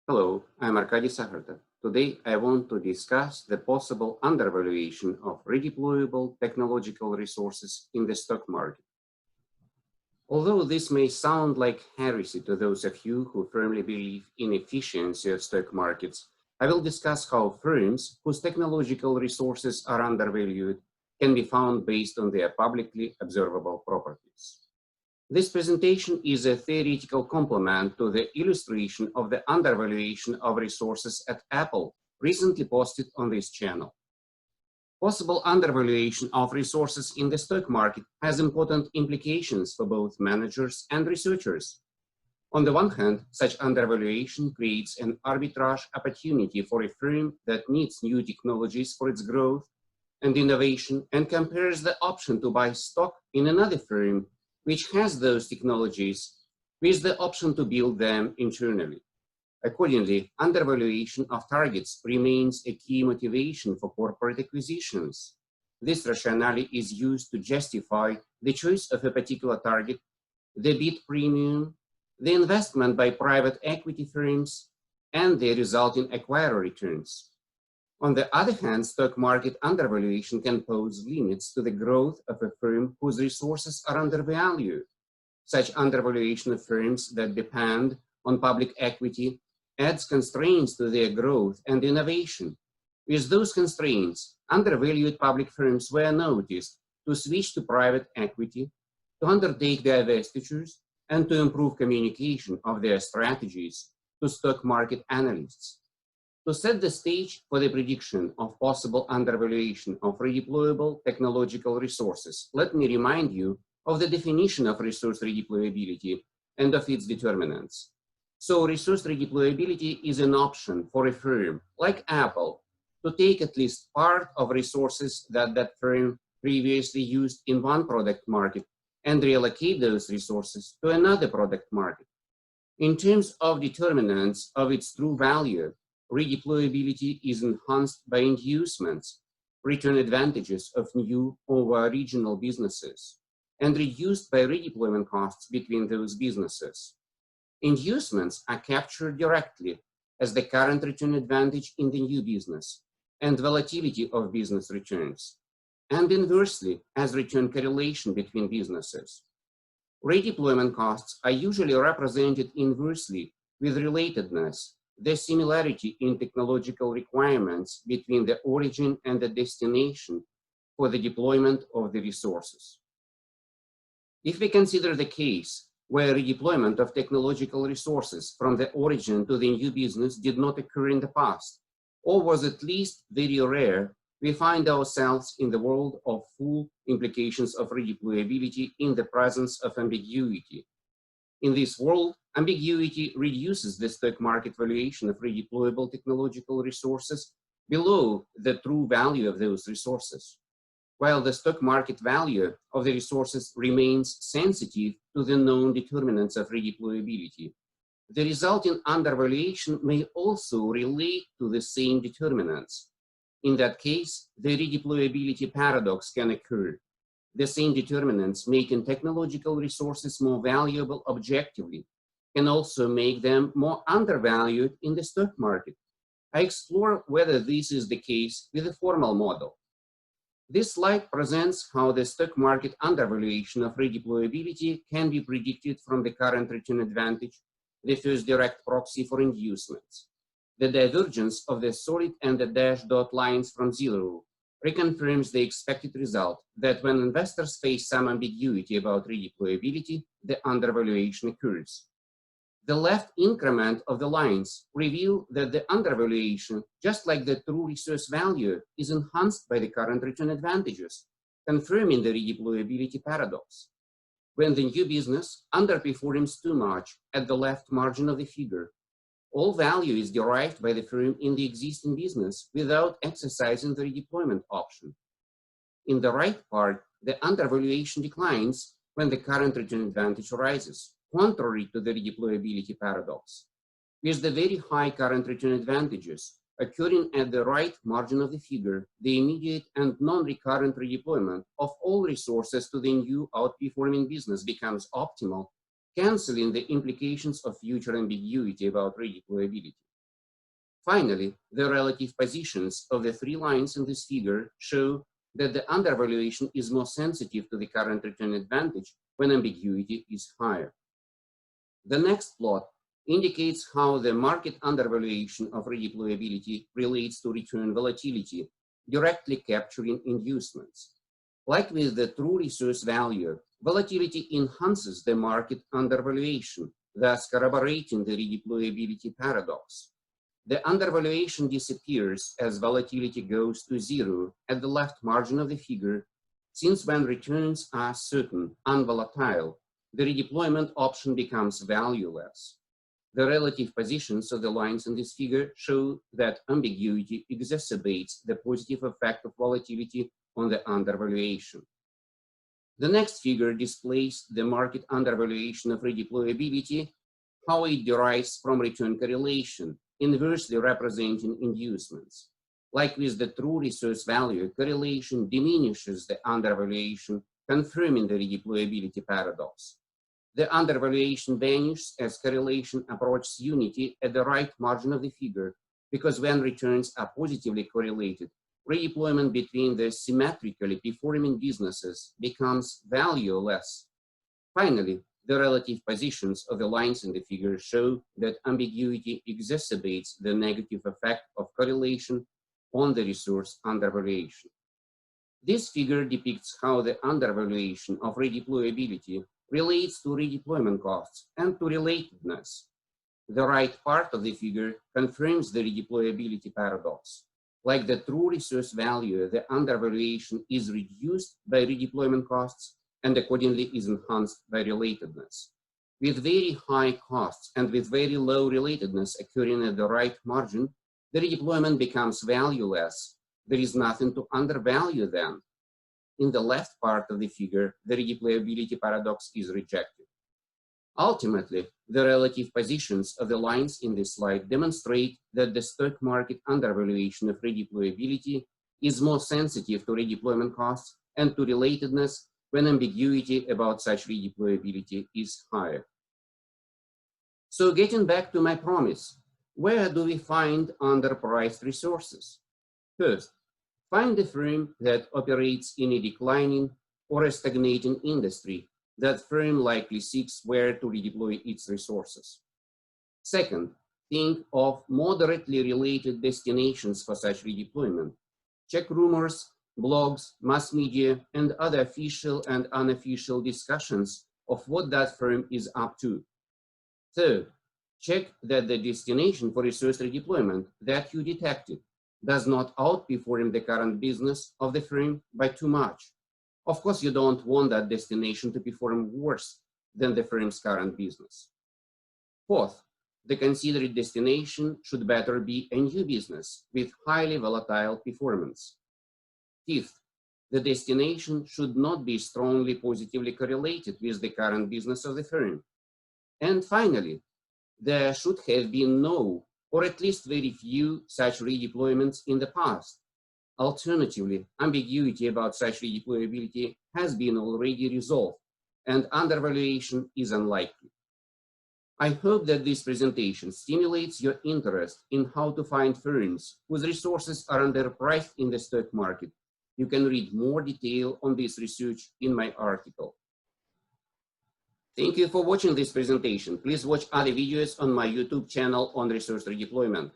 Hello, I'm Arkady Sahartov. Today I want to discuss the possible undervaluation of redeployable technological resources in the stock market. Although this may sound like heresy to those of you who firmly believe in efficiency of stock markets, I will discuss how firms whose technological resources are undervalued can be found based on their publicly observable properties. This presentation is a theoretical complement to the illustration of the undervaluation of resources at Apple, recently posted on this channel. Possible undervaluation of resources in the stock market has important implications for both managers and researchers. On the one hand, such undervaluation creates an arbitrage opportunity for a firm that needs new technologies for its growth and innovation and compares the option to buy stock in another firm which has those technologies with the option to build them internally. Accordingly, undervaluation of targets remains a key motivation for corporate acquisitions. This rationale is used to justify the choice of a particular target, the bid premium, the investment by private equity firms, and the resulting acquirer returns. On the other hand, stock market undervaluation can pose limits to the growth of a firm whose resources are undervalued. Such undervaluation of firms that depend on public equity adds constraints to their growth and innovation. With those constraints, undervalued public firms were noticed to switch to private equity, to undertake divestitures, and to improve communication of their strategies to stock market analysts. To set the stage for the prediction of possible undervaluation of redeployable technological resources, let me remind you of the definition of resource redeployability and of its determinants. So resource redeployability is an option for a firm like Apple to take at least part of resources that that firm previously used in one product market and reallocate those resources to another product market. In terms of determinants of its true value, redeployability is enhanced by inducements, return advantages of new or regional businesses, and reduced by redeployment costs between those businesses. Inducements are captured directly as the current return advantage in the new business and volatility of business returns, and inversely as return correlation between businesses. Redeployment costs are usually represented inversely with relatedness, the similarity in technological requirements between the origin and the destination for the deployment of the resources. If we consider the case where redeployment of technological resources from the origin to the new business did not occur in the past, or was at least very rare, we find ourselves in the world of full implications of redeployability in the presence of ambiguity. In this world, ambiguity reduces the stock market valuation of redeployable technological resources below the true value of those resources, while the stock market value of the resources remains sensitive to the known determinants of redeployability. The resulting undervaluation may also relate to the same determinants. In that case, the redeployability paradox can occur. The same determinants making technological resources more valuable objectively can also make them more undervalued in the stock market. I explore whether this is the case with a formal model. This slide presents how the stock market undervaluation of redeployability can be predicted from the current return advantage, the first direct proxy for inducements. The divergence of the solid and the dashed dot lines from zero reconfirms the expected result that when investors face some ambiguity about redeployability, the undervaluation occurs. The left increment of the lines reveal that the undervaluation, just like the true resource value, is enhanced by the current return advantages, confirming the redeployability paradox. When the new business underperforms too much at the left margin of the figure, all value is derived by the firm in the existing business without exercising the redeployment option. In the right part, the undervaluation declines when the current return advantage rises, contrary to the redeployability paradox. With the very high current return advantages occurring at the right margin of the figure, the immediate and non-recurrent redeployment of all resources to the new outperforming business becomes optimal, canceling the implications of future ambiguity about redeployability. Finally, the relative positions of the three lines in this figure show that the undervaluation is more sensitive to the current return advantage when ambiguity is higher. The next plot indicates how the market undervaluation of redeployability relates to return volatility, directly capturing inducements. Like with the true resource value, volatility enhances the market undervaluation, thus corroborating the redeployability paradox. The undervaluation disappears as volatility goes to zero at the left margin of the figure, since when returns are certain, unvolatile, the redeployment option becomes valueless. The relative positions of the lines in this figure show that ambiguity exacerbates the positive effect of volatility on the undervaluation. The next figure displays the market undervaluation of redeployability, how it derives from return correlation, inversely representing inducements. Like with the true resource value, correlation diminishes the undervaluation, confirming the redeployability paradox. The undervaluation vanishes as correlation approaches unity at the right margin of the figure, because when returns are positively correlated, redeployment between the symmetrically performing businesses becomes valueless. Finally, the relative positions of the lines in the figure show that ambiguity exacerbates the negative effect of correlation on the resource undervaluation. This figure depicts how the undervaluation of redeployability relates to redeployment costs and to relatedness. The right part of the figure confirms the redeployability paradox. Like the true resource value, the undervaluation is reduced by redeployment costs and accordingly is enhanced by relatedness. With very high costs and with very low relatedness occurring at the right margin, the redeployment becomes valueless. There is nothing to undervalue then. In the left part of the figure, the redeployability paradox is rejected. Ultimately, the relative positions of the lines in this slide demonstrate that the stock market undervaluation of redeployability is more sensitive to redeployment costs and to relatedness when ambiguity about such redeployability is higher. So getting back to my promise, where do we find underpriced resources? First, find a firm that operates in a declining or a stagnating industry. That firm likely seeks where to redeploy its resources. Second, think of moderately related destinations for such redeployment. Check rumors, blogs, mass media, and other official and unofficial discussions of what that firm is up to. Third, check that the destination for resource redeployment that you detected does not outperform the current business of the firm by too much. Of course, you don't want that destination to perform worse than the firm's current business. Fourth, the considered destination should better be a new business with highly volatile performance. Fifth, the destination should not be strongly positively correlated with the current business of the firm. And finally, there should have been no, or at least very few, such redeployments in the past. Alternatively, ambiguity about such redeployability has been already resolved, and undervaluation is unlikely. I hope that this presentation stimulates your interest in how to find firms whose resources are underpriced in the stock market. You can read more detail on this research in my article. Thank you for watching this presentation. Please watch other videos on my YouTube channel on resource redeployment.